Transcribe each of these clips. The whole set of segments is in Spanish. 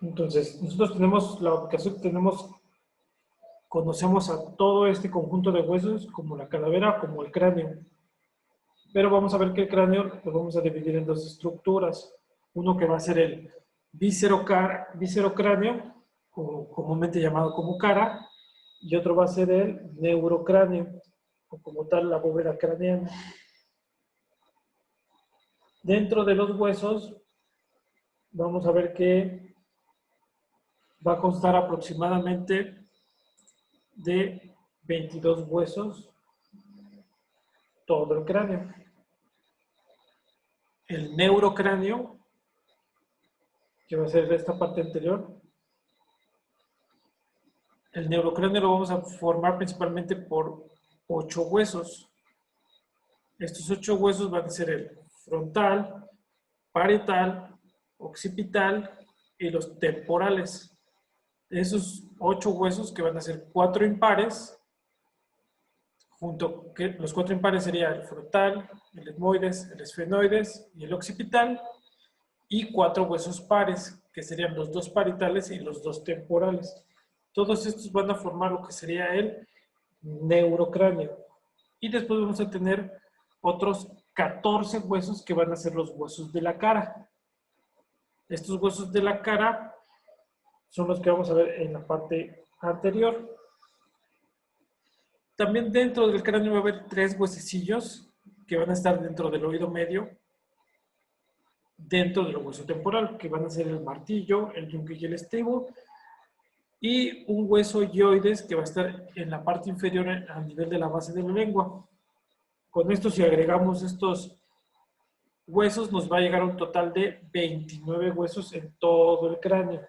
Entonces, nosotros tenemos la ubicación que tenemos, conocemos a todo este conjunto de huesos como la calavera, como el cráneo. Pero vamos a ver que el cráneo lo vamos a dividir en dos estructuras. Uno que va a ser el viscerocráneo, o comúnmente llamado como cara, y otro va a ser el neurocráneo, o como tal la bóveda craneana. Dentro de los huesos, vamos a ver que va a constar aproximadamente de 22 huesos todo el cráneo. El neurocráneo, que va a ser esta parte anterior, el neurocráneo lo vamos a formar principalmente por 8 huesos. Estos 8 huesos van a ser el frontal, parietal, occipital y los temporales. Esos 8 huesos que van a ser 4 impares, junto que los 4 impares serían el frontal, el etmoides, el esfenoides y el occipital, y 4 huesos pares, que serían los 2 parietales y los 2 temporales. Todos estos van a formar lo que sería el neurocráneo. Y después vamos a tener otros 14 huesos que van a ser los huesos de la cara. Estos huesos de la cara son los que vamos a ver en la parte anterior. También dentro del cráneo va a haber 3 huesecillos que van a estar dentro del oído medio, dentro del hueso temporal, que van a ser el martillo, el yunque y el estribo, y un hueso yoides que va a estar en la parte inferior a nivel de la base de la lengua. Con esto, si agregamos estos huesos, nos va a llegar a un total de 29 huesos en todo el cráneo.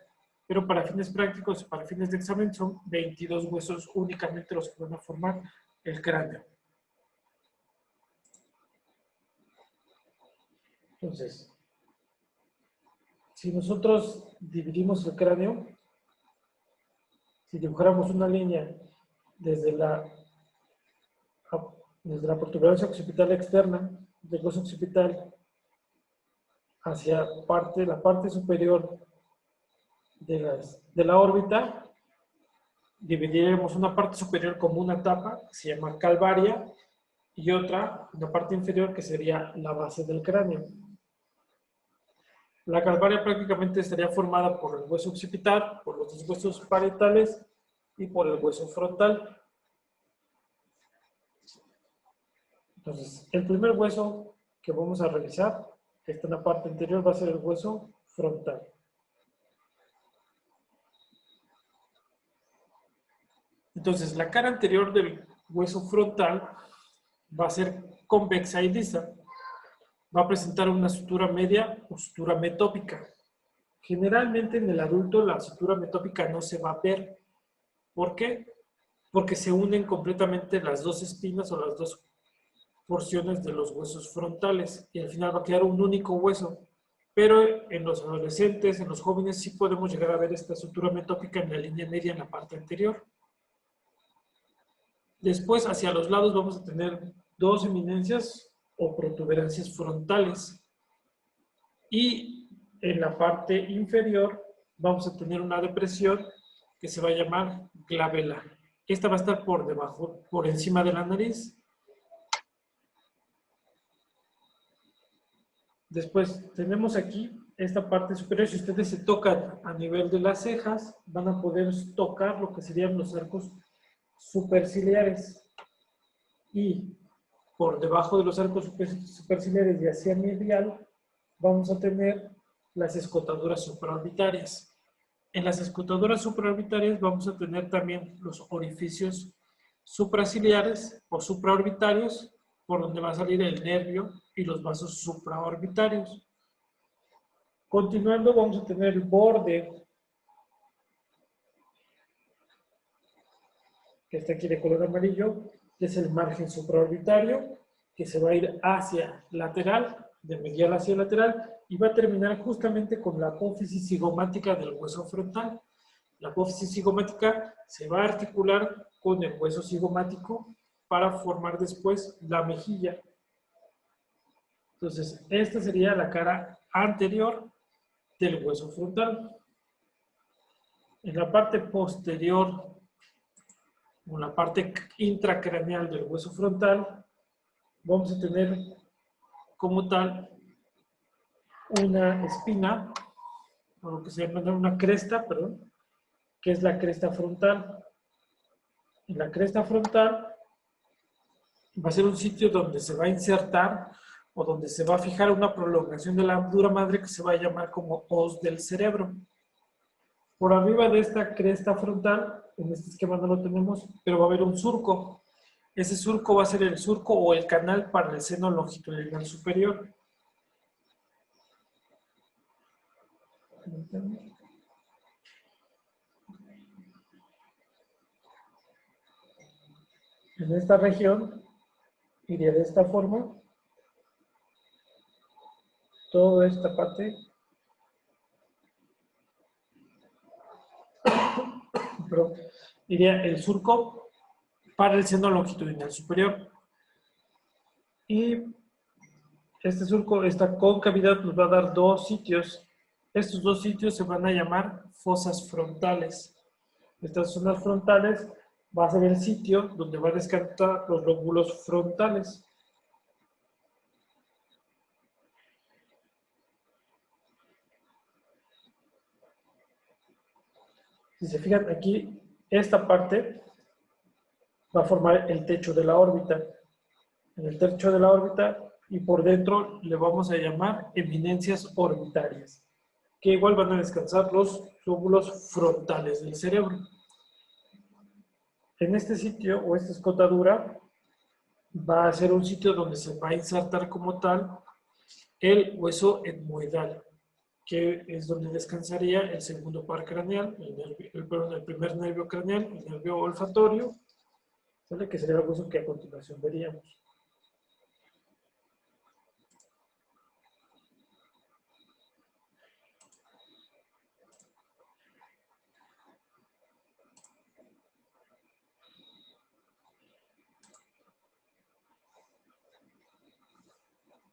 Pero para fines prácticos, para fines de examen, son 22 huesos únicamente los que van a formar el cráneo. Entonces, si nosotros dividimos el cráneo, si dibujáramos una línea desde la protuberancia occipital externa del hueso occipital hacia la parte superior de la órbita, dividiremos una parte superior como una tapa, que se llama calvaria, y otra, una parte inferior, que sería la base del cráneo. La calvaria prácticamente estaría formada por el hueso occipital, por los 2 huesos parietales y por el hueso frontal. Entonces, el primer hueso que vamos a revisar, que está en la parte anterior, va a ser el hueso frontal. Entonces, la cara anterior del hueso frontal va a ser convexa y lisa. Va a presentar una sutura media o sutura metópica. Generalmente en el adulto la sutura metópica no se va a ver. ¿Por qué? Porque se unen completamente las dos espinas o las dos porciones de los huesos frontales y al final va a quedar un único hueso. Pero en los adolescentes, en los jóvenes, sí podemos llegar a ver esta sutura metópica en la línea media en la parte anterior. Después, hacia los lados vamos a tener 2 eminencias o protuberancias frontales. Y en la parte inferior vamos a tener una depresión que se va a llamar glabela. Esta va a estar por debajo, por encima de la nariz. Después tenemos aquí esta parte superior. Si ustedes se tocan a nivel de las cejas, van a poder tocar lo que serían los arcos superciliares. Y por debajo de los arcos superciliares y hacia medial, vamos a tener las escotaduras supraorbitarias. En las escotaduras supraorbitarias vamos a tener también los orificios supraciliares o supraorbitarios, por donde va a salir el nervio y los vasos supraorbitarios. Continuando, vamos a tener el borde, que está aquí de color amarillo, que es el margen supraorbitario, que se va a ir hacia lateral, de medial hacia lateral, y va a terminar justamente con la apófisis cigomática del hueso frontal. La apófisis cigomática se va a articular con el hueso cigomático para formar después la mejilla. Entonces, esta sería la cara anterior del hueso frontal. En la parte posterior, o en la parte intracraneal del hueso frontal, vamos a tener como tal una espina, o lo que se llama una cresta, perdón, que es la cresta frontal. Y la cresta frontal va a ser un sitio donde se va a insertar o donde se va a fijar una prolongación de la dura madre que se va a llamar como os del cerebro. Por arriba de esta cresta frontal, en este esquema no lo tenemos, pero va a haber un surco. Ese surco va a ser el surco o el canal para el seno longitudinal superior. En esta región iría de esta forma, toda esta parte, pero iría el surco para el seno longitudinal superior. Y este surco, esta concavidad nos va a dar dos sitios. Estos dos sitios se van a llamar fosas frontales. Estas zonas frontales va a ser el sitio donde va a descansar los lóbulos frontales. Si se fijan aquí, esta parte va a formar el techo de la órbita. En el techo de la órbita y por dentro le vamos a llamar eminencias orbitarias, que igual van a descansar los lóbulos frontales del cerebro. En este sitio o esta escotadura va a ser un sitio donde se va a insertar como tal el hueso etmoidal, que es donde descansaría el segundo par craneal, el primer nervio craneal, el nervio olfatorio, ¿sale? Que sería el hueso que a continuación veríamos.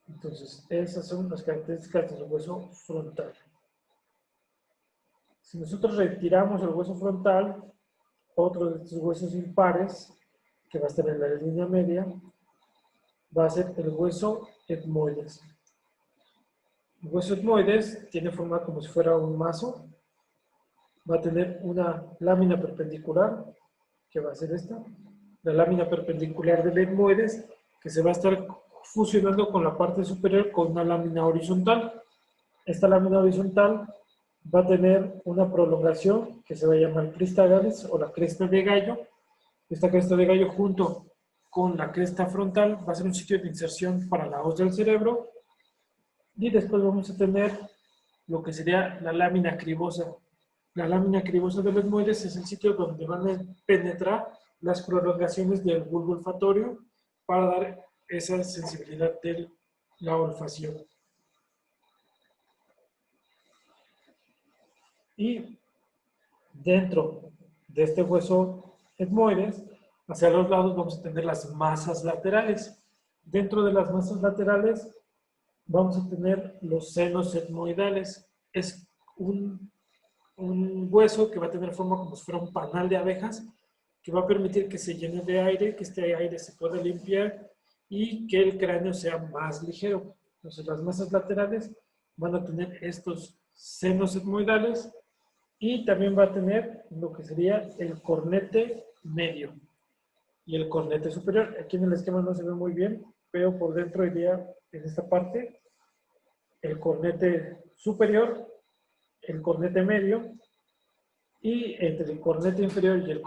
Entonces, esas son las características del hueso frontal. Si nosotros retiramos el hueso frontal, otro de estos huesos impares, que va a estar en la línea media, va a ser el hueso etmoides. El hueso etmoides tiene forma como si fuera un mazo, va a tener una lámina perpendicular, que va a ser esta, la lámina perpendicular del etmoides, que se va a estar fusionando con la parte superior con una lámina horizontal. Esta lámina horizontal va a tener una prolongación que se va a llamar crista gallis o la cresta de gallo. Esta cresta de gallo junto con la cresta frontal va a ser un sitio de inserción para la hoz del cerebro. Y después vamos a tener lo que sería la lámina cribosa. La lámina cribosa del etmoides es el sitio donde van a penetrar las prolongaciones del bulbo olfatorio para dar esa sensibilidad de la olfacción. Y dentro de este hueso etmoides, hacia los lados vamos a tener las masas laterales. Dentro de las masas laterales vamos a tener los senos etmoidales. Es un hueso que va a tener forma como si fuera un panal de abejas, que va a permitir que se llene de aire, que este aire se pueda limpiar y que el cráneo sea más ligero. Entonces las masas laterales van a tener estos senos etmoidales y también va a tener lo que sería el cornete medio y el cornete superior. Aquí en el esquema no se ve muy bien, pero por dentro iría en esta parte el cornete superior, el cornete medio, y entre el cornete inferior y entre el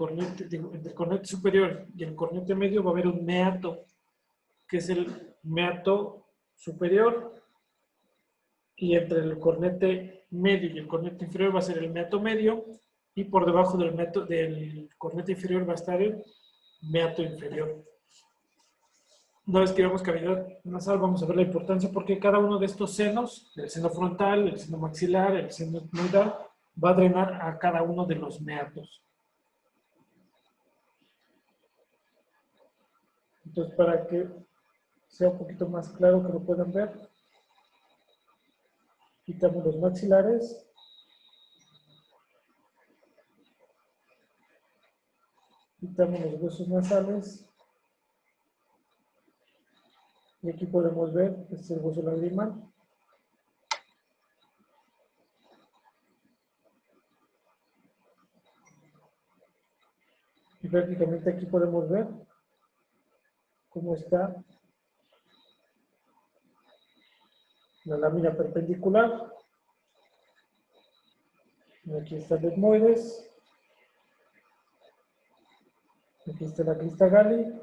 cornete superior y el cornete medio va a haber un meato, que es el meato superior, y entre el cornete medio y el cornete inferior va a ser el meato medio, y por debajo del cornete inferior va a estar el meato inferior. Una vez que veamos cavidad nasal, vamos a ver la importancia porque cada uno de estos senos, el seno frontal, el seno maxilar, el seno etmoidal, va a drenar a cada uno de los meatos. Entonces, para que sea un poquito más claro que lo puedan ver, quitamos los maxilares Quitamos los huesos nasales. Y aquí podemos ver, este es el hueso lagrimal. Y prácticamente aquí podemos ver cómo está la lámina perpendicular. Aquí está el etmoides. Aquí está la crista galli.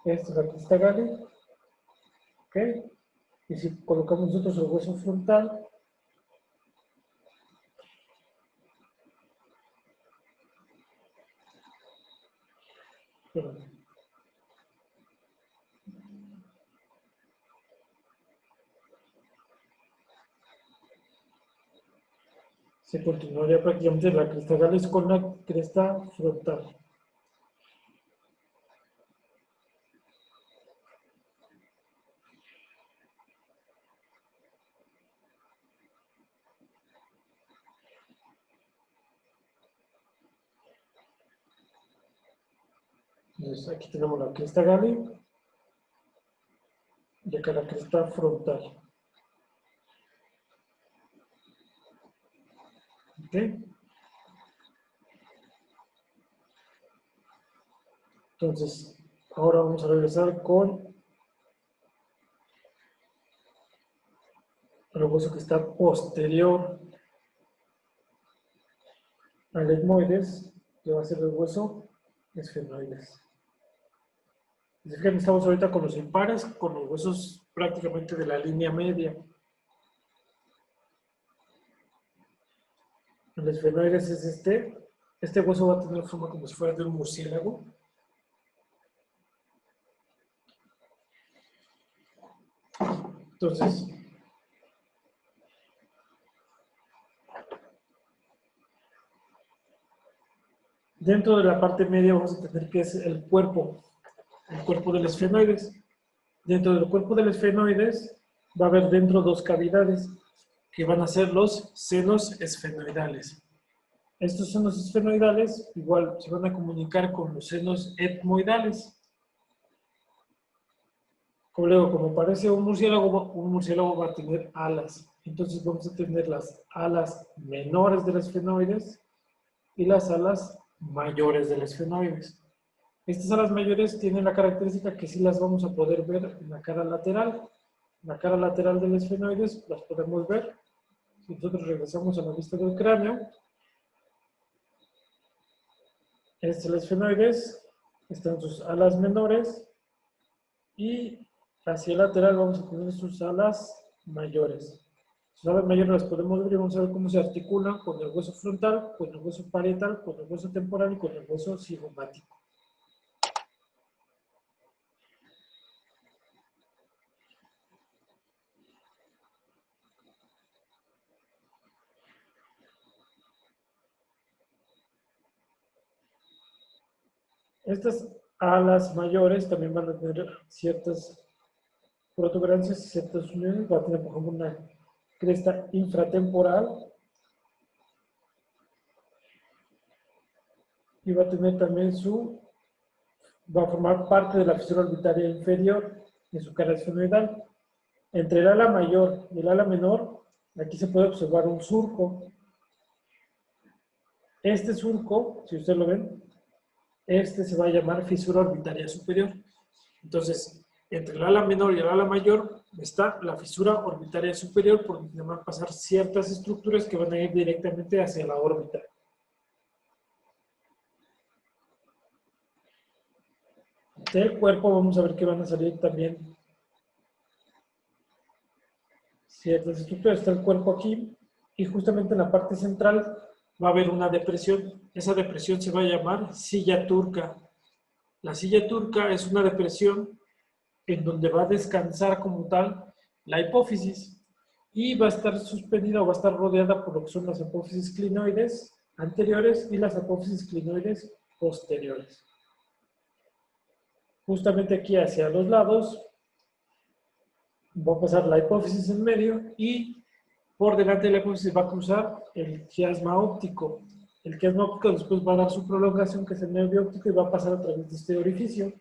Esta es la crista galli. ¿Ok? Y si colocamos nosotros el hueso frontal, se continuaría prácticamente la cresta galli con la cresta frontal. Entonces aquí tenemos la cresta galli y acá la cresta frontal. ¿Ok? Entonces, ahora vamos a regresar con el hueso que está posterior al etmoides, que va a ser el hueso esfenoides. Fíjense, estamos ahorita con los impares, con los huesos prácticamente de la línea media. El esfenoides es este hueso va a tener forma como si fuera de un murciélago. Entonces, dentro de la parte media vamos a tener que es el cuerpo del esfenoides. Dentro del cuerpo del esfenoides va a haber dentro dos cavidades que van a ser los senos esfenoidales. Estos senos esfenoidales igual se van a comunicar con los senos etmoidales. Como parece un murciélago va a tener alas. Entonces vamos a tener las alas menores del esfenoides y las alas mayores del esfenoides. Estas alas mayores tienen la característica que sí las vamos a poder ver en la cara lateral. En la cara lateral del esfenoides las podemos ver. Si nosotros regresamos a la vista del cráneo, este es el esfenoides, están sus alas menores y hacia el lateral vamos a tener sus alas mayores. Sus alas mayores las podemos ver y vamos a ver cómo se articulan con el hueso frontal, con el hueso parietal, con el hueso temporal y con el hueso cigomático. Estas alas mayores también van a tener ciertas protuberancias y ciertas uniones. Va a tener, por ejemplo, una cresta infratemporal y va a tener también va a formar parte de la fisura orbitaria inferior en su cara esfenoidal. Entre el ala mayor y el ala menor, aquí se puede observar un surco. Este surco, si ustedes lo ven, este se va a llamar fisura orbitaria superior. Entonces, entre el ala menor y el ala mayor está la fisura orbitaria superior, por donde van a pasar ciertas estructuras que van a ir directamente hacia la órbita. Del cuerpo vamos a ver que van a salir también ciertas estructuras. Está el cuerpo aquí y justamente en la parte central va a haber una depresión. Esa depresión se va a llamar silla turca. La silla turca es una depresión en donde va a descansar como tal la hipófisis y va a estar suspendida o va a estar rodeada por lo que son las apófisis clinoides anteriores y las apófisis clinoides posteriores. Justamente aquí hacia los lados va a pasar la hipófisis en medio y por delante de la hipófisis va a cruzar el quiasma óptico. El quiasma óptico después va a dar su prolongación, que es el nervio óptico, y va a pasar a través de este orificio,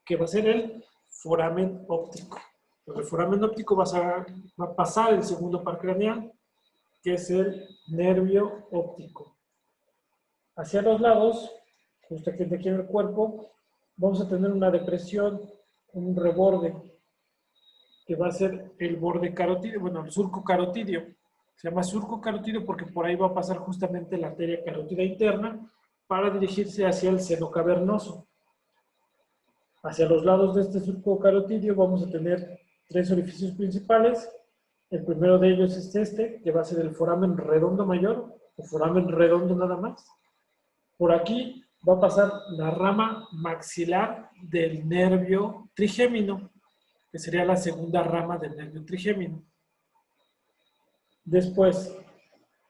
que va a ser el foramen óptico. El foramen óptico va a pasar el segundo par craneal, que es el nervio óptico. Hacia los lados, justo aquí en el cuerpo, vamos a tener una depresión, un reborde, que va a ser el borde carotidio, bueno, el surco carotidio. Se llama surco carotidio porque por ahí va a pasar justamente la arteria carótida interna para dirigirse hacia el seno cavernoso. Hacia los lados de este surco carotidio vamos a tener tres orificios principales. El primero de ellos es este, que va a ser el foramen redondo mayor, o foramen redondo nada más. Por aquí va a pasar la rama maxilar del nervio trigémino, que sería la segunda rama del nervio trigémino. Después,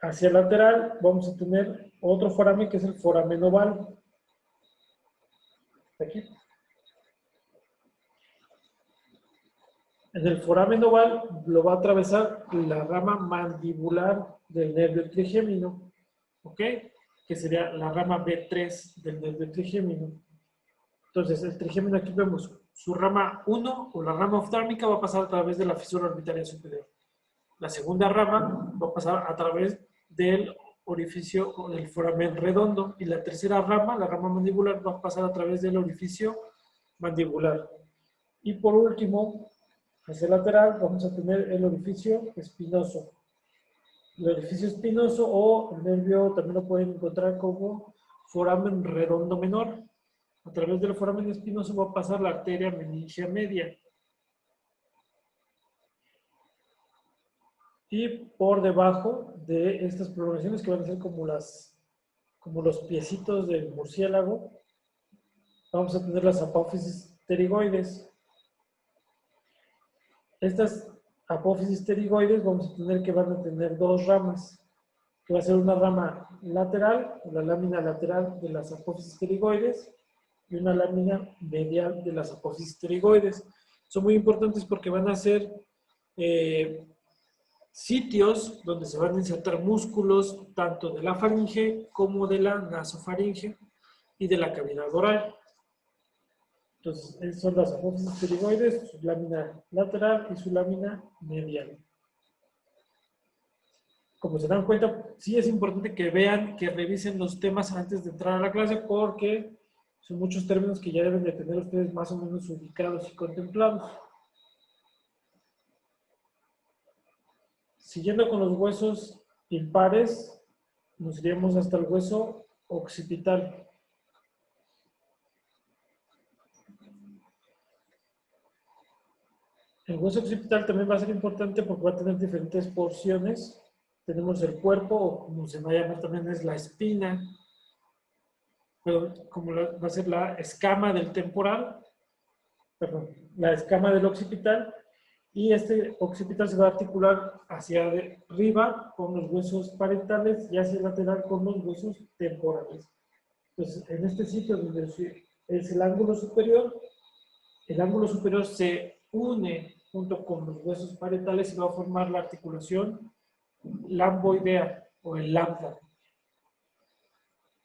hacia el lateral, vamos a tener otro foramen que es el foramen oval. Aquí. En el foramen oval lo va a atravesar la rama mandibular del nervio trigémino, ¿ok? Que sería la rama B3 del nervio trigémino. Entonces, el trigémino aquí vemos su rama 1 o la rama oftálmica va a pasar a través de la fisura orbitaria superior. La segunda rama va a pasar a través del orificio o del foramen redondo. Y la tercera rama, la rama mandibular, va a pasar a través del orificio mandibular. Y por último, hacia el lateral, vamos a tener el orificio espinoso. El orificio espinoso o el nervio también lo pueden encontrar como foramen redondo menor. A través del foramen espinoso va a pasar la arteria meningia media. Y por debajo de estas prolongaciones que van a ser como los piecitos del murciélago, vamos a tener las apófisis pterigoides. Estas apófisis pterigoides vamos a tener que van a tener dos ramas, que va a ser una rama lateral, o la lámina lateral de las apófisis pterigoides, y una lámina medial de las apófisis pterigoides. Son muy importantes porque van a ser sitios donde se van a insertar músculos tanto de la faringe como de la nasofaringe y de la cavidad oral. Entonces, esas son las apófisis pterigoides, su lámina lateral y su lámina medial. Como se dan cuenta, sí es importante que vean, que revisen los temas antes de entrar a la clase porque son muchos términos que ya deben de tener ustedes más o menos ubicados y contemplados. Siguiendo con los huesos impares, nos iríamos hasta el hueso occipital. El hueso occipital también va a ser importante porque va a tener diferentes porciones. Tenemos el cuerpo, o como se va a llamar también es la espina, pero como va a ser la escama del temporal, perdón, la escama del occipital, y este occipital se va a articular hacia arriba con los huesos parietales y hacia el lateral con los huesos temporales. Entonces, en este sitio donde es el ángulo superior se une junto con los huesos parietales y va a formar la articulación lamboidea o el lambda.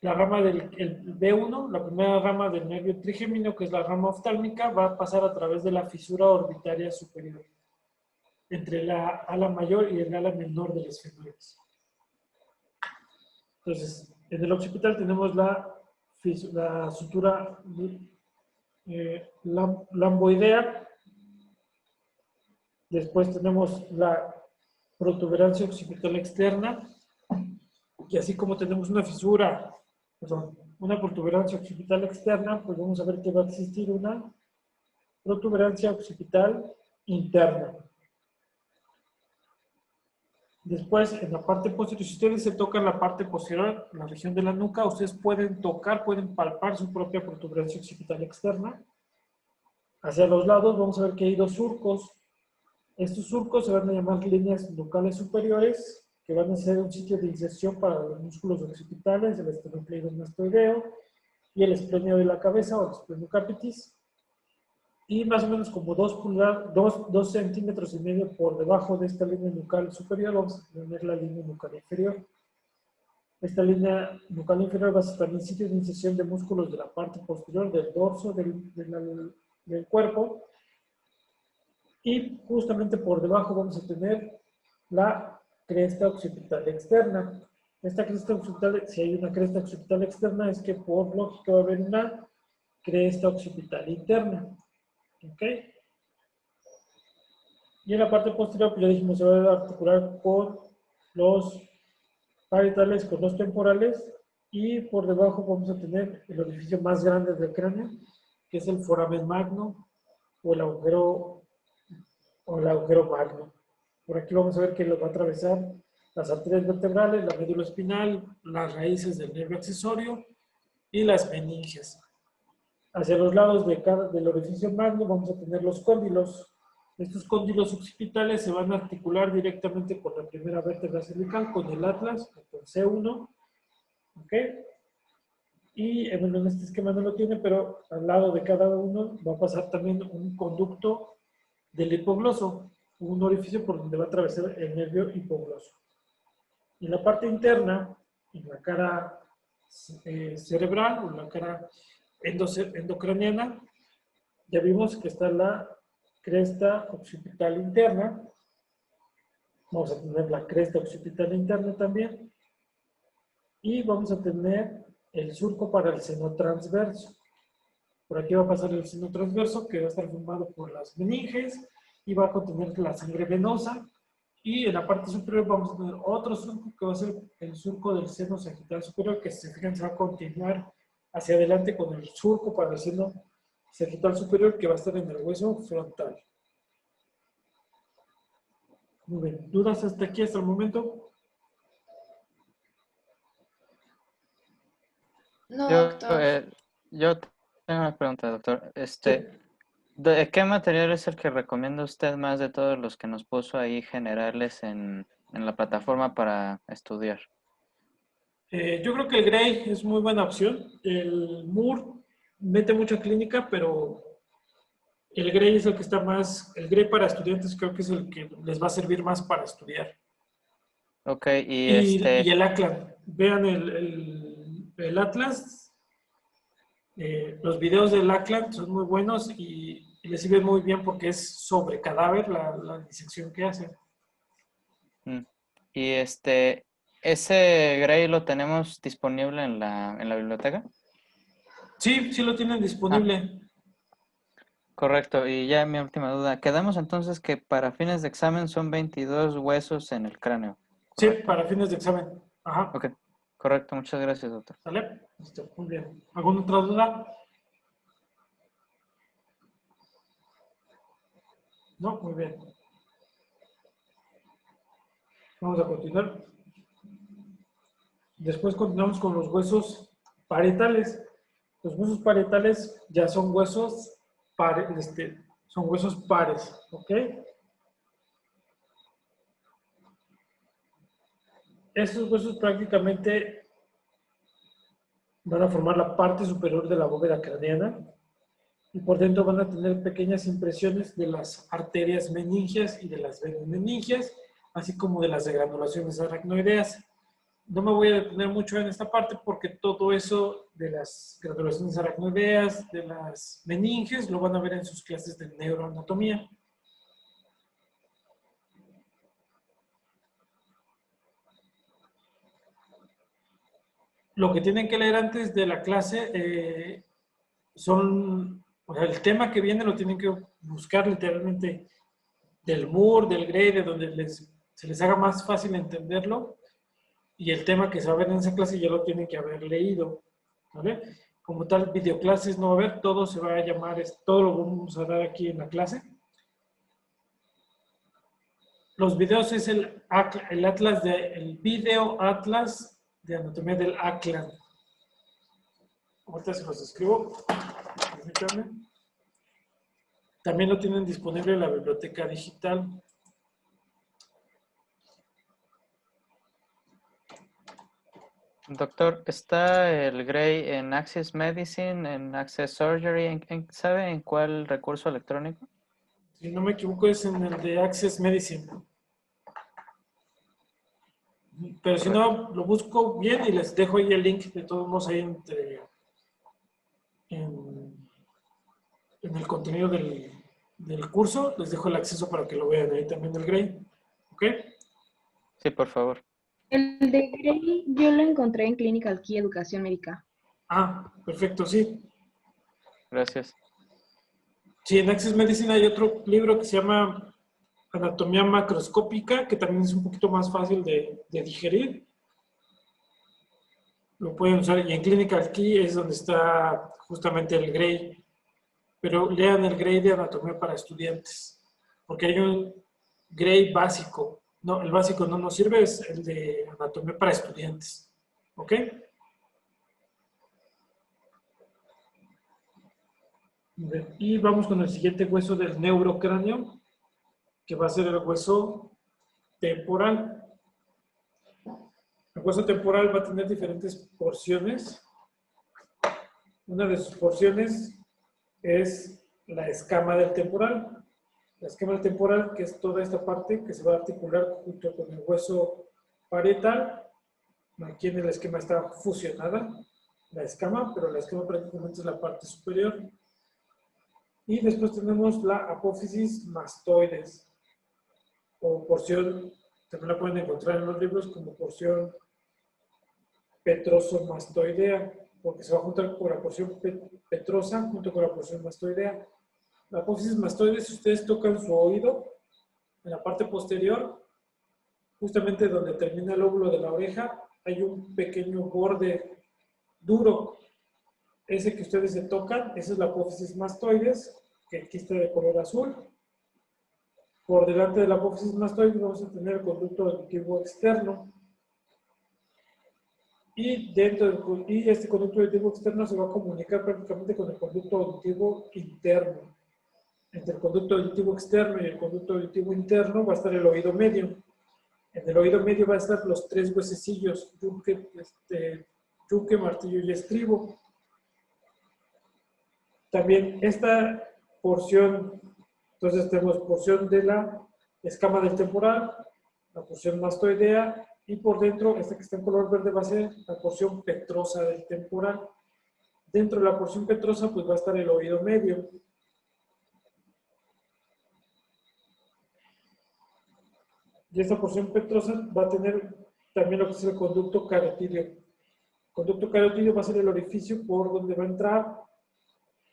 La rama del B1, la primera rama del nervio trigémino, que es la rama oftálmica, va a pasar a través de la fisura orbitaria superior, entre la ala mayor y el ala menor de los femores. Entonces, en el occipital tenemos la sutura lamboidea. Después tenemos la protuberancia occipital externa, y así como tenemos una fisura, una protuberancia occipital externa, pues vamos a ver que va a existir una protuberancia occipital interna. Después, en la parte posterior, si ustedes se tocan la parte posterior, la región de la nuca, ustedes pueden tocar, pueden palpar su propia protuberancia occipital externa. Hacia los lados vamos a ver que hay dos surcos. Estos surcos se van a llamar líneas nucales superiores, que van a ser un sitio de inserción para los músculos occipitales, el esternocleidomastoideo y el esplenio de la cabeza o el esplenio capitis. Y más o menos como 2 centímetros y medio por debajo de esta línea nucal superior vamos a tener la línea nucal inferior. Esta línea nucal inferior va a estar en sitio de inserción de músculos de la parte posterior del dorso del cuerpo. Y justamente por debajo vamos a tener la cresta occipital externa. Esta cresta occipital, si hay una cresta occipital externa, es que por lógica va a haber una cresta occipital interna. ¿Ok? Y en la parte posterior, pues ya dijimos, se va a articular con los parietales, con los temporales, y por debajo vamos a tener el orificio más grande del cráneo, que es el foramen magno o el agujero magno. Por aquí vamos a ver que lo va a atravesar las arterias vertebrales, la médula espinal, las raíces del nervio accesorio y las meninges. Hacia los lados del orificio magno vamos a tener los cóndilos. Estos cóndilos occipitales se van a articular directamente con la primera vértebra cervical, con el atlas, o con C1. ¿Ok? Y bueno, en este esquema no lo tiene, pero al lado de cada uno va a pasar también un conducto del hipogloso, un orificio por donde va a atravesar el nervio hipogloso. En la parte interna, en la cara cerebral o en la cara endocraniana, ya vimos que está la cresta occipital interna. Vamos a tener la cresta occipital interna también. Y vamos a tener el surco para el seno transverso. Por aquí va a pasar el seno transverso, que va a estar formado por las meninges y va a contener la sangre venosa. Y en la parte superior vamos a tener otro surco que va a ser el surco del seno sagital superior, que si se fijan se va a continuar hacia adelante con el surco para el seno sagital superior, que va a estar en el hueso frontal. Muy bien. ¿Dudas hasta aquí, hasta el momento? No, Yo, doctor. yo tengo una pregunta, doctor. Sí. ¿De qué material es el que recomienda usted más de todos los que nos puso ahí generales en la plataforma para estudiar? Yo creo que el Gray es muy buena opción. El Moore mete mucha clínica, pero el Gray es el que está más, el Gray para estudiantes creo que es el que les va a servir más para estudiar. Ok, y Y el Atlas, vean el Atlas, los videos del Atlas son muy buenos y les sirve muy bien porque es sobre cadáver la disección que hacen. y ¿ese Gray lo tenemos disponible en la biblioteca? Sí, sí lo tienen Ah, disponible. correcto. Y ya mi última duda. Quedamos entonces que para fines de examen son 22 huesos en el cráneo, Sí, ¿correcto? para fines de examen. Ajá. Ok, correcto. Muchas gracias, doctor. ¿Sale? Listo, muy bien. ¿Alguna otra duda? No, muy bien. Vamos a continuar. Después continuamos con los huesos parietales. Los huesos parietales ya son huesos son huesos pares, ¿ok? Estos huesos prácticamente van a formar la parte superior de la bóveda craneana y por dentro van a tener pequeñas impresiones de las arterias meningias y de las venas meningias, así como de las granulaciones aracnoideas. No me voy a detener mucho en esta parte porque todo eso de las granulaciones aracnoideas, de las meninges, lo van a ver en sus clases de neuroanatomía. Lo que tienen que leer antes de la clase o sea, el tema que viene lo tienen que buscar literalmente del Moore, del Gray, de donde se les haga más fácil entenderlo, y el tema que se va a ver en esa clase ya lo tienen que haber leído, ¿vale? Como tal, videoclases no va a haber, todo se va a llamar, todo lo vamos a dar aquí en la clase. Los videos es el atlas el video atlas de anatomía del ACLAN. Ahorita se los escribo, permítanme. También lo tienen disponible en la biblioteca digital. Doctor, ¿está el Gray en Access Medicine, en Access Surgery? ¿Sabe en cuál recurso electrónico? Si no me equivoco, es en el de Access Medicine. Pero si no, lo busco bien y les dejo ahí el link de todos modos ahí en, en el contenido del curso. Les dejo el acceso para que lo vean ahí también del Grey. ¿Ok? Sí, por favor. El de Grey yo lo encontré en Clinical Key Educación Médica. Ah, perfecto, sí. Gracias. Sí, en Access Medicine hay otro libro que se llama Anatomía Macroscópica, que también es un poquito más fácil de digerir. Lo pueden usar. Y en Clinical Key es donde está justamente el Grey. Pero lean el Grey de Anatomía para estudiantes. Porque hay un Grey básico. No, el básico no nos sirve, es el de Anatomía para estudiantes. ¿Ok? Y vamos con el siguiente hueso del neurocráneo, que va a ser el hueso temporal. El hueso temporal va a tener diferentes porciones. Una de sus porciones es la escama del temporal. La escama del temporal, que es toda esta parte que se va a articular junto con el hueso parietal. Aquí en el esquema está fusionada la escama, pero la escama prácticamente es la parte superior. Y después tenemos la apófisis mastoides, o porción, también la pueden encontrar en los libros como porción petrosomastoidea, porque se va a juntar con la porción petrosa junto con la porción mastoidea. La apófisis mastoides, si ustedes tocan su oído, en la parte posterior, justamente donde termina el lóbulo de la oreja, hay un pequeño borde duro. Ese que ustedes se tocan, esa es la apófisis mastoides, que aquí está de color azul. Por delante de la apófisis mastoides vamos a tener el conducto auditivo externo. Y este conducto auditivo externo se va a comunicar prácticamente con el conducto auditivo interno. Entre el conducto auditivo externo y el conducto auditivo interno va a estar el oído medio. En el oído medio va a estar los tres huesecillos, yunque, martillo y estribo. También esta porción, entonces tenemos porción de la escama del temporal, la porción mastoidea, y por dentro, esta que está en color verde va a ser la porción petrosa del temporal. Dentro de la porción petrosa pues va a estar el oído medio. Y esta porción petrosa va a tener también lo que es el conducto carotídeo. El conducto carotídeo va a ser el orificio por donde va a entrar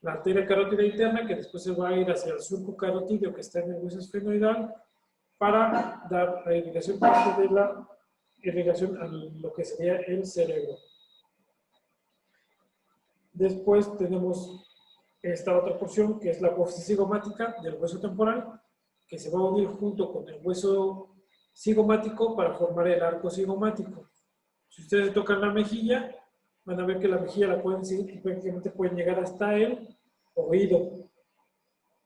la arteria carótida interna, que después se va a ir hacia el surco carotídeo que está en el hueso esfenoidal, para dar la irrigación, parte de la irrigación a lo que sería el cerebro. Después tenemos esta otra porción, que es la apófisis cigomática del hueso temporal, que se va a unir junto con el hueso cigomático para formar el arco cigomático. Si ustedes tocan la mejilla, van a ver que la mejilla la pueden seguir y prácticamente pueden llegar hasta el oído.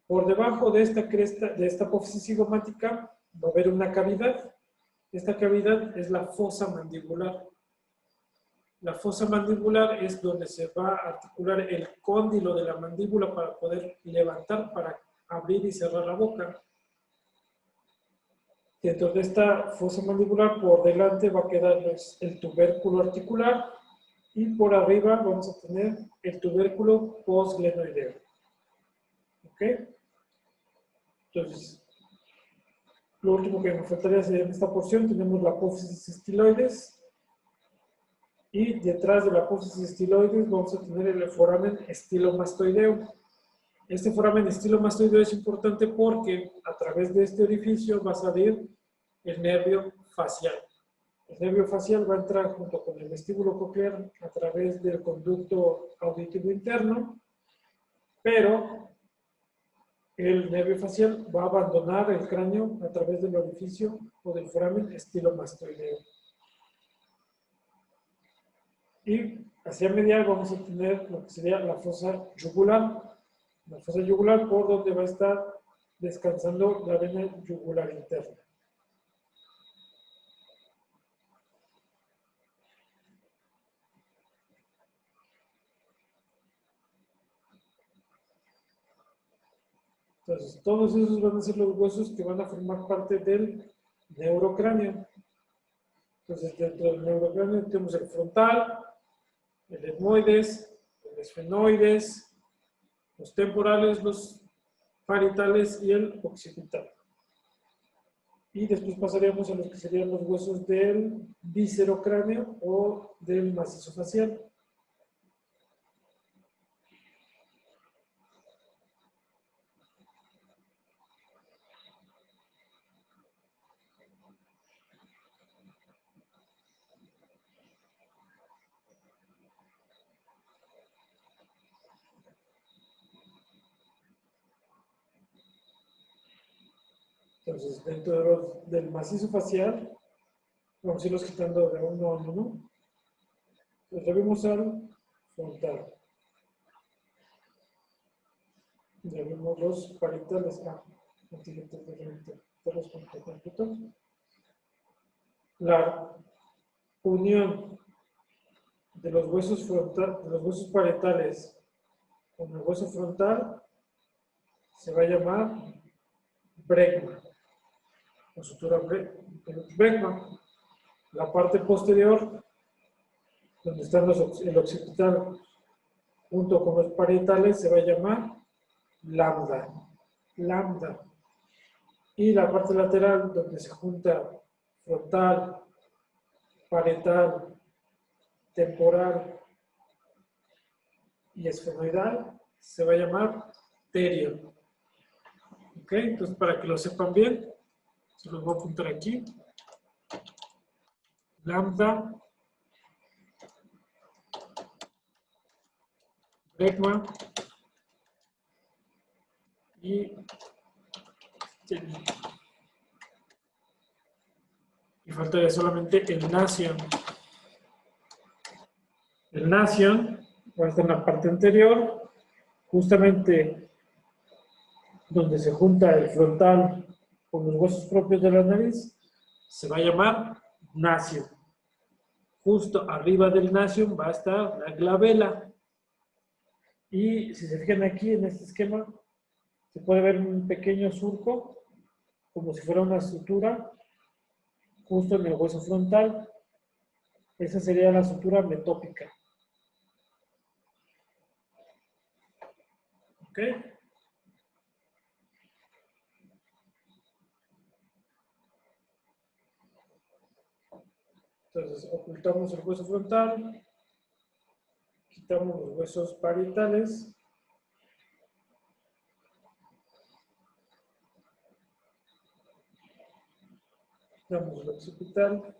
Por debajo de esta cresta, de esta apófisis cigomática, va a haber una cavidad. Esta cavidad es la fosa mandibular. La fosa mandibular es donde se va a articular el cóndilo de la mandíbula para poder levantar, para abrir y cerrar la boca. Dentro de esta fosa mandibular, por delante va a quedar el tubérculo articular y por arriba vamos a tener el tubérculo postglenoideo. ¿Ok? Entonces, lo último que nos faltaría sería en esta porción, tenemos la apófisis estiloides. Y detrás de la apófisis estiloides vamos a tener el foramen estilomastoideo. Este foramen estilomastoideo es importante porque a través de este orificio va a salir el nervio facial. El nervio facial va a entrar junto con el vestíbulo coclear a través del conducto auditivo interno, pero el nervio facial va a abandonar el cráneo a través del orificio o del foramen estilomastoideo. Y hacia medial vamos a tener lo que sería la fosa yugular. La fosa yugular por donde va a estar descansando la vena yugular interna. Entonces, todos esos van a ser los huesos que van a formar parte del neurocráneo. Entonces, dentro del neurocráneo tenemos el frontal, el etmoides, el esfenoides, los temporales, los parietales y el occipital. Y después pasaríamos a los que serían los huesos del viscerocráneo o del macizo facial. Entonces, dentro del macizo facial, vamos a irlos quitando de uno a uno. Entonces, vemos al frontal. Ya vemos los parietales. La unión de los huesos frontal, de los huesos parietales con el hueso frontal se va a llamar brecma. La sutura brecma. La parte posterior, donde están el occipital junto con los parietales, se va a llamar lambda. Lambda. Y la parte lateral, donde se junta frontal, parietal, temporal y esfenoidal, se va a llamar terio. ¿Ok? Entonces, para que lo sepan bien, se los voy a apuntar aquí. Lambda, brecma y terio. Y faltaría solamente el nación. El nación va a estar en la parte anterior, justamente donde se junta el frontal con los huesos propios de la nariz, se va a llamar nación. Justo arriba del nación va a estar la glabela. Y si se fijan aquí en este esquema, se puede ver un pequeño surco, como si fuera una sutura, justo en el hueso frontal. Esa sería la sutura metópica. ¿Ok? Entonces, ocultamos el hueso frontal, quitamos los huesos parietales, quitamos el occipital,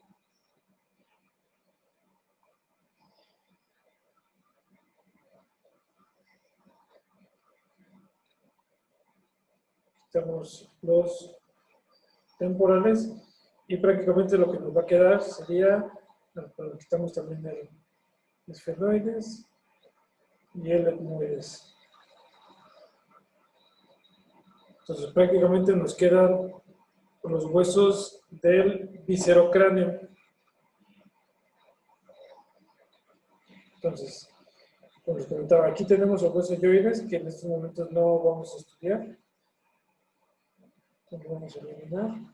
quitamos los temporales y prácticamente lo que nos va a quedar sería, quitamos también el esfenoides y el etmoides. Entonces prácticamente nos quedan los huesos del viscerocráneo. Entonces, como les comentaba, aquí tenemos los huesos yoides que en estos momentos no vamos a estudiar. Entonces vamos a eliminar.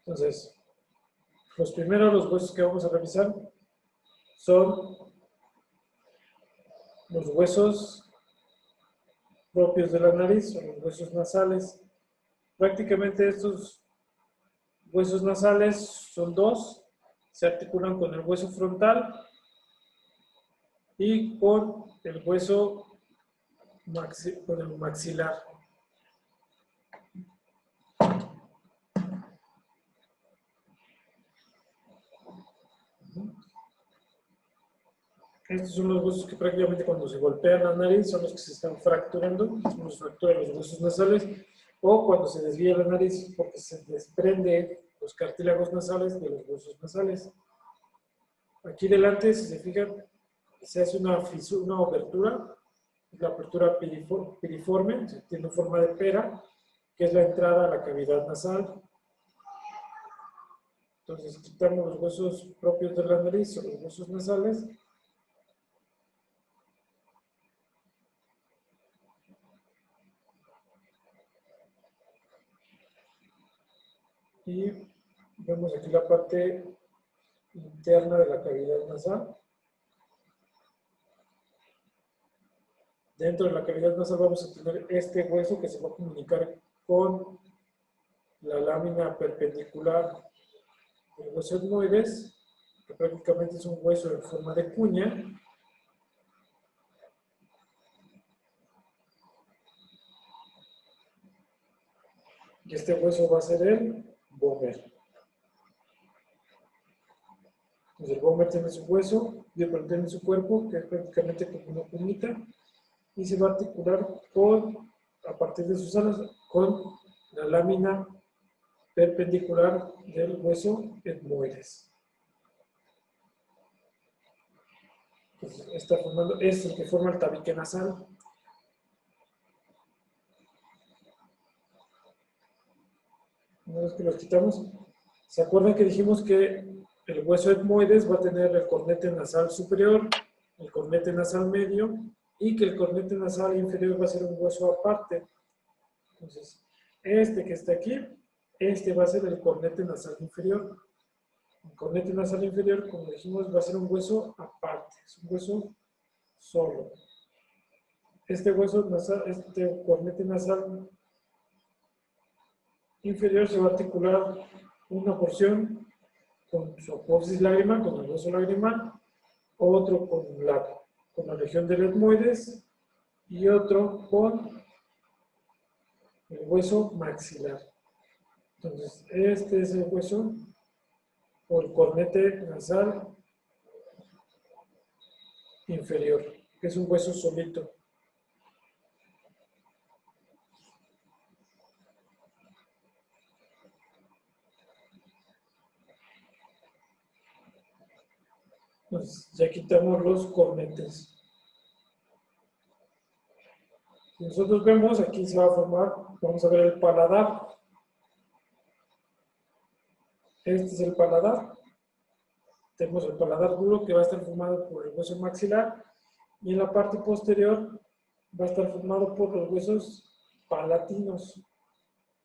Entonces, los primeros huesos que vamos a revisar son los huesos propios de la nariz, o los huesos nasales. Prácticamente estos huesos nasales son dos, se articulan con el hueso frontal y con el hueso con el maxilar. Estos son los huesos que prácticamente cuando se golpean la nariz son los que se están fracturando, son los fracturan los huesos nasales, o cuando se desvía la nariz porque se desprende los cartílagos nasales de los huesos nasales. Aquí delante, si se fijan, se hace una fisura, una abertura, la apertura piriforme, tiene forma de pera, que es la entrada a la cavidad nasal. Entonces quitamos los huesos propios de la nariz o los huesos nasales. Y vemos aquí la parte interna de la cavidad nasal. Dentro de la cavidad nasal vamos a tener este hueso que se va a comunicar con la lámina perpendicular del hueso etmoides, que prácticamente es un hueso en forma de cuña. Y este hueso va a ser el vómer. Entonces el vómer tiene su hueso, tiene su cuerpo, que es prácticamente como una cuñita, y se va a articular con, a partir de sus alas, con la lámina perpendicular del hueso etmoides. Entonces, es el que forma el tabique nasal. Una vez que los quitamos, ¿se acuerdan que dijimos que el hueso etmoides va a tener el cornete nasal superior, el cornete nasal medio, y que el cornete nasal inferior va a ser un hueso aparte? Entonces, este que está aquí, este va a ser el cornete nasal inferior. El cornete nasal inferior, como dijimos, va a ser un hueso aparte, es un hueso solo. Este hueso nasal, este cornete nasal inferior se va a articular una porción con su apófisis lagrimal, con el hueso lagrimal, otro con la región del etmoides y otro con el hueso maxilar. Entonces, este es el hueso o el cornete nasal inferior, que es un hueso solito. Entonces, ya quitamos los cornetes. Si nosotros vemos, aquí se va a formar, vamos a ver el paladar. Este es el paladar. Tenemos el paladar duro que va a estar formado por el hueso maxilar y en la parte posterior va a estar formado por los huesos palatinos.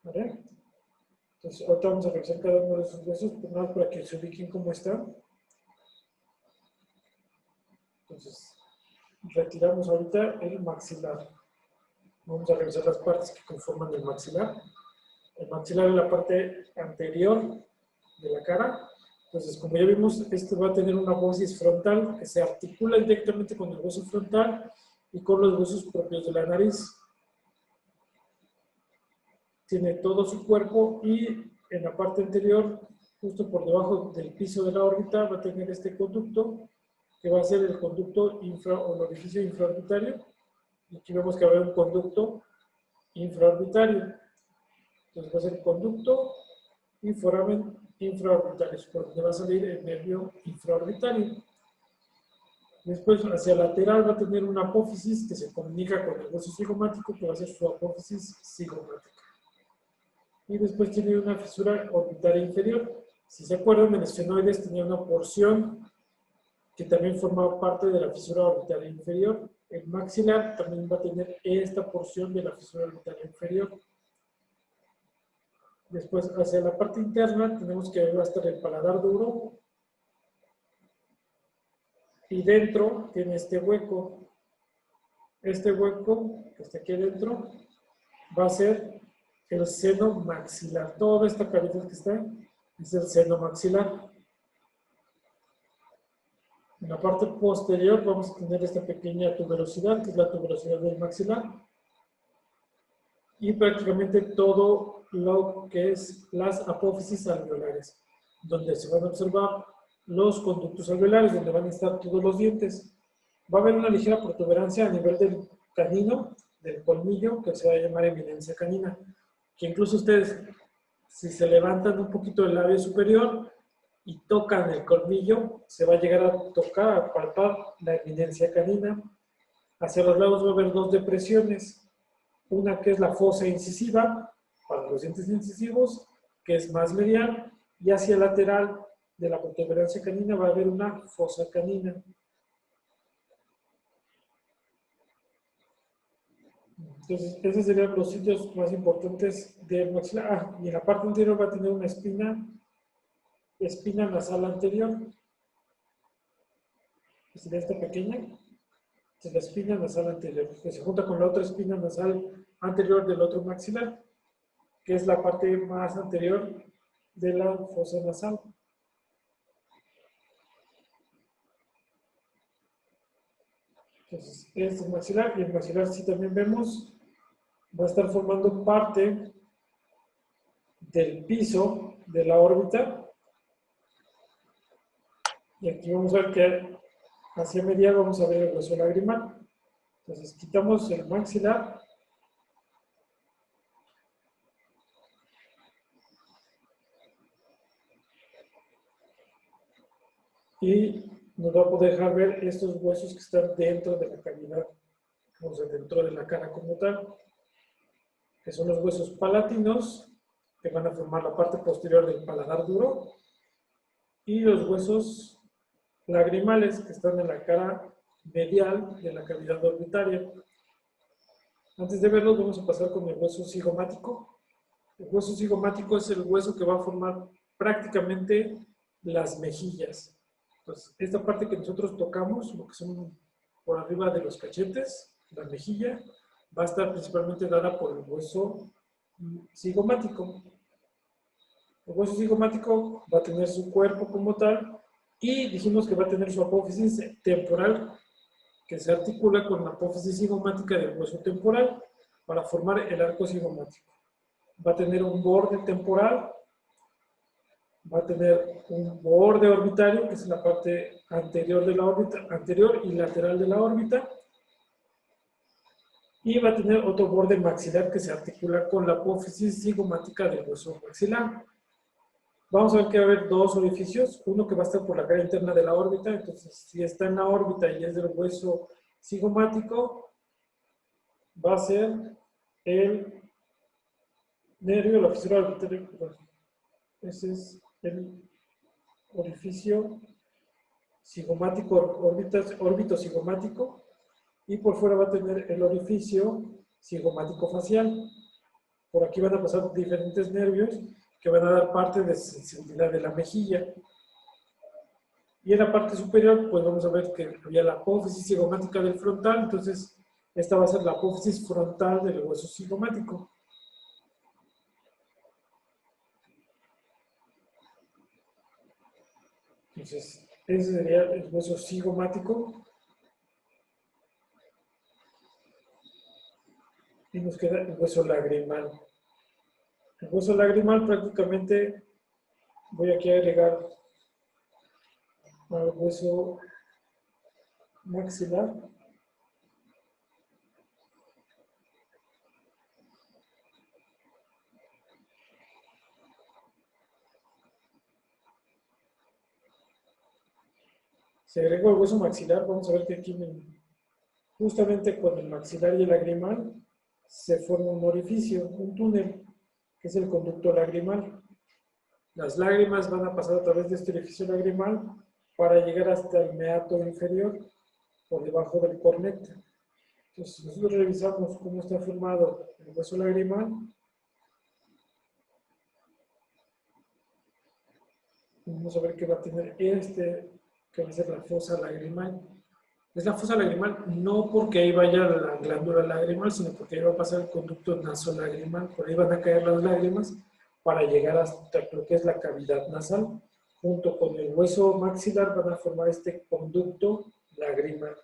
¿Vale? Entonces, ahorita vamos a revisar cada uno de esos huesos, pues nada más para que se ubiquen cómo están. Entonces, retiramos ahorita el maxilar. Vamos a revisar las partes que conforman el maxilar. El maxilar es la parte anterior de la cara. Entonces, como ya vimos, este va a tener una apófisis frontal que se articula directamente con el hueso frontal y con los huesos propios de la nariz. Tiene todo su cuerpo y en la parte anterior, justo por debajo del piso de la órbita, va a tener este conducto que va a ser el conducto o el orificio infraorbitario. Y aquí vemos que va a haber un conducto infraorbitario. Entonces va a ser el conducto y foramen infraorbitarios, por donde va a salir el nervio infraorbitario. Después, hacia lateral va a tener una apófisis que se comunica con el hueso cigomático, que va a ser su apófisis cigomática. Y después tiene una fisura orbitaria inferior. Si se acuerdan, el esfenoides tenía una porción que también formaba parte de la fisura orbitaria inferior. El maxilar también va a tener esta porción de la fisura orbitaria inferior. Después, hacia la parte interna, tenemos que va a estar el paladar duro. Y dentro tiene este hueco. Este hueco que está aquí adentro va a ser el seno maxilar. Toda esta cavidad que está es el seno maxilar. En la parte posterior vamos a tener esta pequeña tuberosidad, que es la tuberosidad del maxilar. Y prácticamente todo lo que es las apófisis alveolares, donde se van a observar los conductos alveolares, donde van a estar todos los dientes. Va a haber una ligera protuberancia a nivel del canino, del colmillo, que se va a llamar eminencia canina, que incluso ustedes, si se levantan un poquito el labio superior y tocan el colmillo, se va a llegar a tocar, a palpar la eminencia canina. Hacia los lados va a haber dos depresiones. Una que es la fosa incisiva, para los dientes incisivos, que es más medial, y hacia el lateral de la protuberancia canina va a haber una fosa canina. Entonces, esos serían los sitios más importantes del maxilar. Ah, y en la parte anterior va a tener una espina nasal anterior, que sería esta pequeña. Es la espina nasal anterior, que se junta con la otra espina nasal anterior del otro maxilar, que es la parte más anterior de la fosa nasal. Entonces, este es el maxilar, y el maxilar, si también vemos, va a estar formando parte del piso de la órbita. Y aquí vamos a ver que hacia medial vamos a ver el hueso lagrimal. Entonces, quitamos el maxilar. Y nos va a poder dejar ver estos huesos que están dentro de la cavidad, o sea, dentro de la cara como tal, que son los huesos palatinos, que van a formar la parte posterior del paladar duro, y los huesos lagrimales, que están en la cara medial de la cavidad orbitaria. Antes de verlos, vamos a pasar con el hueso cigomático. El hueso cigomático es el hueso que va a formar prácticamente las mejillas. Entonces, esta parte que nosotros tocamos, lo que son por arriba de los cachetes, la mejilla, va a estar principalmente dada por el hueso cigomático. El hueso cigomático va a tener su cuerpo como tal y dijimos que va a tener su apófisis temporal que se articula con la apófisis cigomática del hueso temporal para formar el arco cigomático. Va a tener un borde temporal, va a tener un borde orbitario, que es la parte anterior de la órbita, anterior y lateral de la órbita, y va a tener otro borde maxilar que se articula con la apófisis cigomática del hueso maxilar. Vamos a ver que va a haber dos orificios, uno que va a estar por la cara interna de la órbita, entonces si está en la órbita y es del hueso cigomático, va a ser el nervio, la fisura orbitaria. Ese es el orificio cigomático, órbito cigomático, y por fuera va a tener el orificio cigomático facial. Por aquí van a pasar diferentes nervios que van a dar parte de sensibilidad de la mejilla. Y en la parte superior, pues vamos a ver que había la apófisis cigomática del frontal, entonces esta va a ser la apófisis frontal del hueso cigomático. Entonces, ese sería el hueso cigomático. Y nos queda el hueso lagrimal. El hueso lagrimal prácticamente, voy aquí a agregar al hueso maxilar. Si agrego el hueso maxilar, vamos a ver que aquí justamente con el maxilar y el lagrimal se forma un orificio, un túnel, que es el conducto lagrimal. Las lágrimas van a pasar a través de este orificio lagrimal para llegar hasta el meato inferior, por debajo del cornete. Entonces, si nosotros revisamos cómo está formado el hueso lagrimal, vamos a ver que va a tener que va a ser la fosa lagrimal. Es la fosa lagrimal no porque ahí vaya la glándula lagrimal, sino porque ahí va a pasar el conducto nasolagrimal, por ahí van a caer las lágrimas para llegar hasta lo que es la cavidad nasal. Junto con el hueso maxilar van a formar este conducto lagrimal.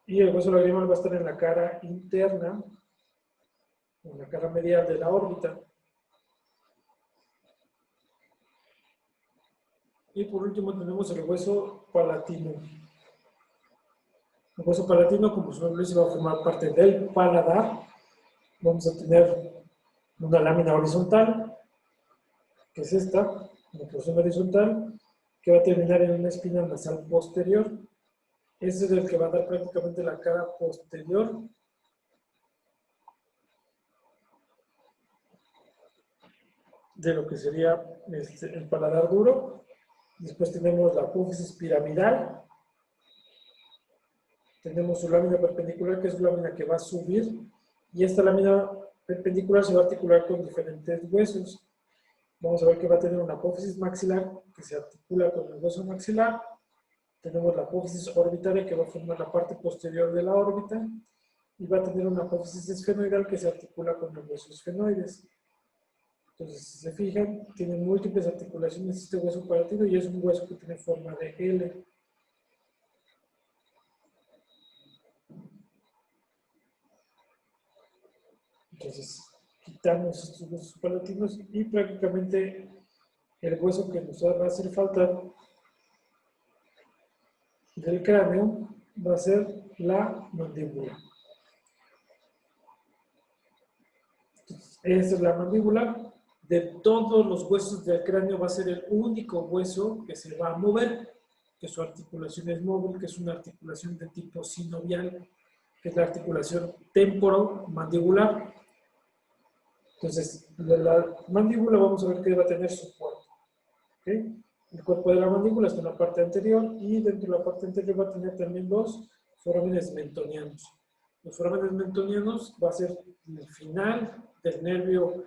Y el hueso lagrimal va a estar en la cara interna, en la cara medial de la órbita. Y por último tenemos el hueso palatino. El hueso palatino, como su nombre dice, va a formar parte del paladar. Vamos a tener una lámina horizontal, que es esta, una porción horizontal, que va a terminar en una espina nasal posterior. Ese es el que va a dar prácticamente la cara posterior de lo que sería el paladar duro. Después tenemos la apófisis piramidal, Tenemos su lámina perpendicular, que es una lámina que va a subir, y esta lámina perpendicular se va a articular con diferentes huesos. Vamos a ver que va a tener una apófisis maxilar que se articula con el hueso maxilar. Tenemos la apófisis orbitaria que va a formar la parte posterior de la órbita, y va a tener una apófisis esfenoidal que se articula con los huesos esfenoides. Entonces, si se fijan, tiene múltiples articulaciones este hueso palatino y es un hueso que tiene forma de L. Entonces, quitamos estos huesos palatinos y prácticamente el hueso que nos va a hacer falta del cráneo va a ser la mandíbula. Entonces, esta es la mandíbula. De todos los huesos del cráneo va a ser el único hueso que se va a mover, que su articulación es móvil, que es una articulación de tipo sinovial, que es la articulación temporomandibular. Entonces, la mandíbula vamos a ver que va a tener su cuerpo. ¿Okay? El cuerpo de la mandíbula está en la parte anterior y dentro de la parte anterior va a tener también los forámenes mentonianos. Los forámenes mentonianos va a ser el final del nervio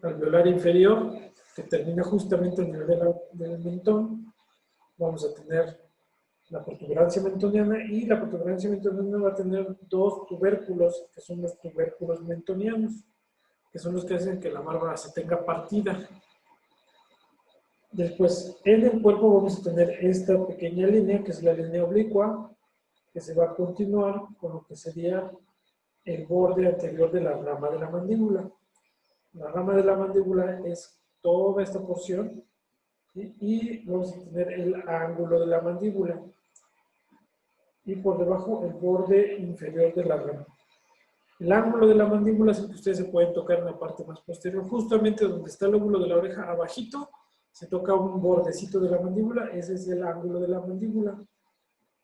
alveolar inferior, que termina justamente en el nivel del mentón. Vamos a tener la protuberancia mentoniana, y la protuberancia mentoniana va a tener dos tubérculos, que son los tubérculos mentonianos, que son los que hacen que la barba se tenga partida. Después, en el cuerpo vamos a tener esta pequeña línea, que es la línea oblicua, que se va a continuar con lo que sería el borde anterior de la rama de la mandíbula. La rama de la mandíbula es toda esta porción, ¿sí? Y vamos a tener el ángulo de la mandíbula. Y por debajo el borde inferior de la rama. El ángulo de la mandíbula es el que ustedes se pueden tocar en la parte más posterior, justamente donde está el lóbulo de la oreja, abajito, se toca un bordecito de la mandíbula, ese es el ángulo de la mandíbula.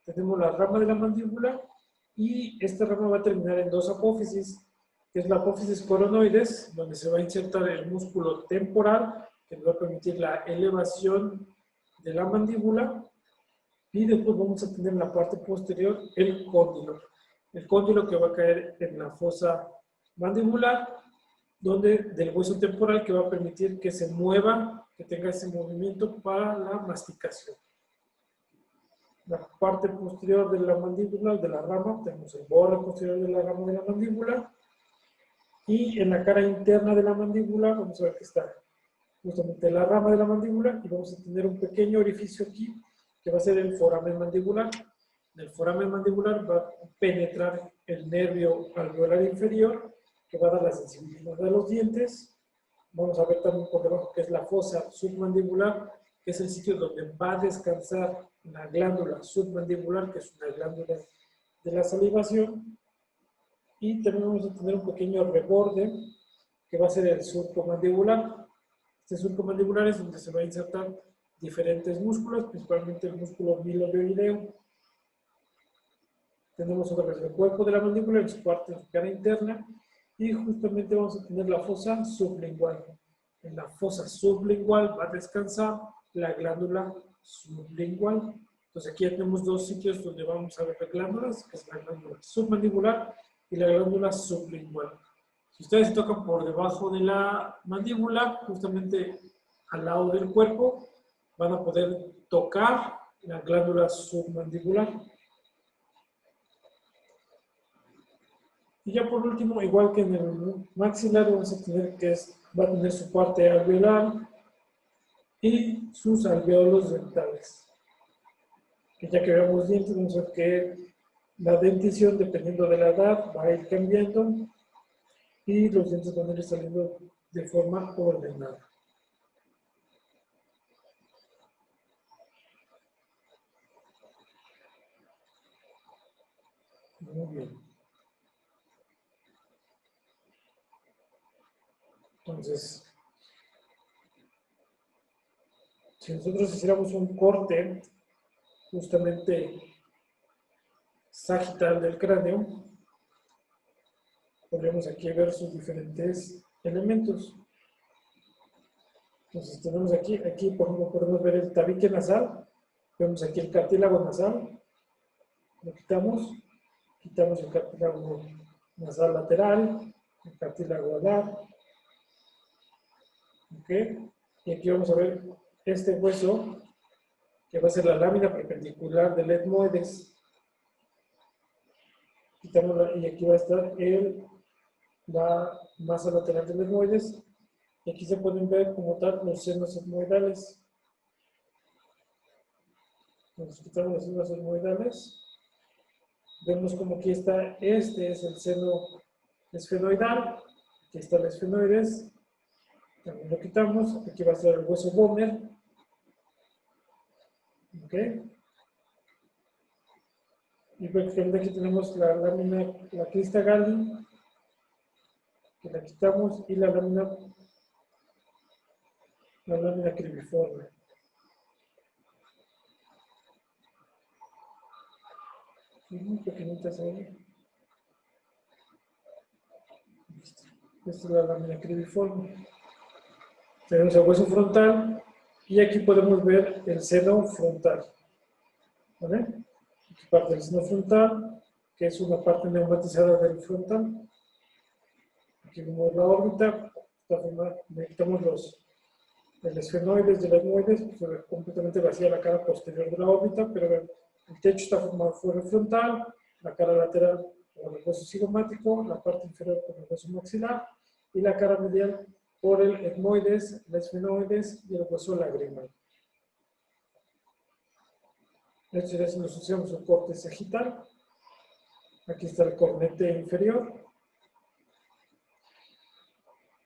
Tenemos la rama de la mandíbula, y esta rama va a terminar en dos apófisis, que es la apófisis coronoides, donde se va a insertar el músculo temporal, que nos va a permitir la elevación de la mandíbula, y después vamos a tener en la parte posterior el cóndilo. El cóndilo que va a caer en la fosa mandibular, donde del hueso temporal, que va a permitir que se mueva, que tenga ese movimiento para la masticación. La parte posterior de la mandíbula, de la rama, tenemos el borde posterior de la rama de la mandíbula, y en la cara interna de la mandíbula vamos a ver que está justamente la rama de la mandíbula, y vamos a tener un pequeño orificio aquí, que va a ser el foramen mandibular. En el foramen mandibular va a penetrar el nervio alveolar inferior, que va a dar la sensibilidad de los dientes. Vamos a ver también por debajo que es la fosa submandibular, que es el sitio donde va a descansar la glándula submandibular, que es una glándula de la salivación. Y también vamos a tener un pequeño reborde, que va a ser el surco mandibular. Este surco mandibular es donde se va a insertar diferentes músculos, principalmente el músculo miloioideo. Tenemos otra vez el cuerpo de la mandíbula en su parte de cara interna, y justamente vamos a tener la fosa sublingual. En la fosa sublingual va a descansar la glándula sublingual. Entonces aquí tenemos dos sitios donde vamos a ver glándulas, que es la glándula submandibular y la glándula sublingual. Si ustedes se tocan por debajo de la mandíbula, justamente al lado del cuerpo, van a poder tocar la glándula submandibular. Y ya por último, igual que en el maxilar, vamos a tener que va a tener su parte alveolar y sus alvéolos dentales. Que ya que veamos dientes, vamos a ver que la dentición, dependiendo de la edad, va a ir cambiando, y los dientes van a ir saliendo de forma ordenada. Muy bien. Entonces, si nosotros hiciéramos un corte justamente sagital del cráneo, podríamos aquí ver sus diferentes elementos. Entonces tenemos aquí por ejemplo, podemos ver el tabique nasal, Vemos aquí el cartílago nasal, lo quitamos el cartílago nasal lateral, el cartílago alar, ¿ok? Y aquí vamos a ver este hueso, que va a ser la lámina perpendicular del etmoides. Quitamos y aquí va a estar la masa lateral del etmoides. Y aquí se pueden ver como tal los senos etmoidales. Nos quitamos los senos etmoidales. Vemos como aquí está, este es el seno esfenoidal. Aquí está el esfenoides. También lo quitamos. Aquí va a ser el hueso Bomer. ¿Ok? Y prácticamente aquí tenemos la lámina, la crista Galli, que la quitamos, y la lámina cribriforme. Muy pequeñitas ahí. Esta es la lámina cribriforme. Tenemos el hueso frontal y aquí podemos ver el seno frontal. ¿Vale? Aquí parte del seno frontal, que es una parte neumatizada del frontal. Aquí vemos la órbita. Necesitamos el esfenoides y el etmoides, pues, completamente vacía la cara posterior de la órbita, pero el techo está formado por el frontal, la cara lateral por el hueso cigomático, la parte inferior por el hueso maxilar y la cara medial por el etmoides, el esfenoides y el hueso lagrimal. Esto sería si nos usamos un corte sagital. Aquí está el cornete inferior.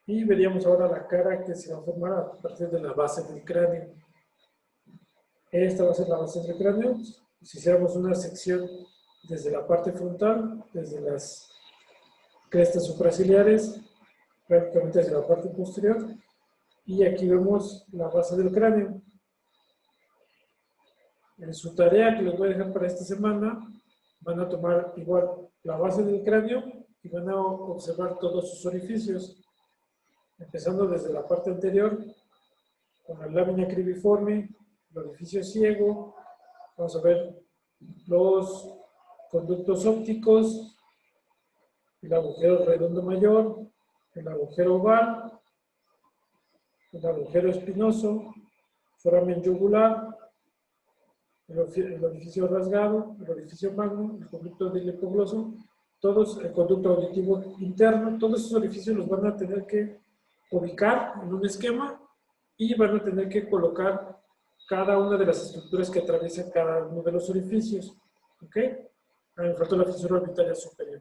Y veríamos ahora la cara que se va a formar a partir de la base del cráneo. Esta va a ser la base del cráneo. Si hiciéramos una sección desde la parte frontal, desde las crestas supraciliares, prácticamente desde la parte posterior, y aquí vemos la base del cráneo. En su tarea que les voy a dejar para esta semana, van a tomar igual la base del cráneo y van a observar todos sus orificios, empezando desde la parte anterior, con la lámina cribriforme, el orificio ciego. Vamos a ver los conductos ópticos, el agujero redondo mayor, el agujero oval, el agujero espinoso, foramen yugular, el orificio rasgado, el orificio magno, el conducto del hipogloso, todos, el conducto auditivo interno, todos esos orificios los van a tener que ubicar en un esquema y van a tener que colocar cada una de las estructuras que atraviesa cada uno de los orificios. ¿Ok? Me faltó la fisura orbitaria superior.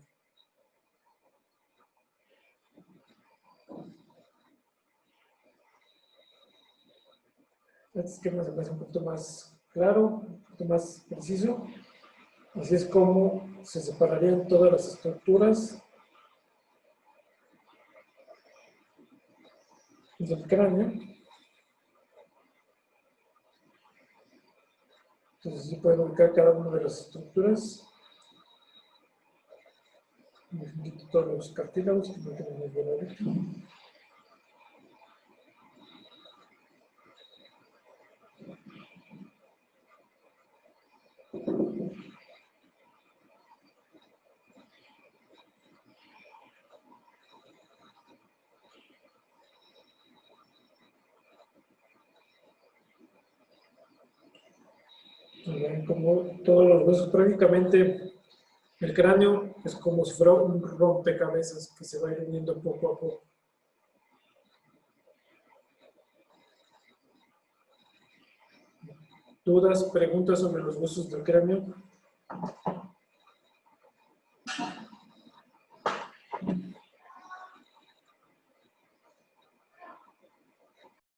Este esquema se me hace un poquito más claro, un poquito más preciso. Así es como se separarían todas las estructuras del cráneo. Entonces, se pueden ubicar cada una de las estructuras. Quito todos los cartílagos que no tenemos bien ahorita. Como todos los huesos, prácticamente el cráneo es como si fuera un rompecabezas que se va a ir uniendo poco a poco. ¿Dudas, preguntas sobre los huesos del cráneo?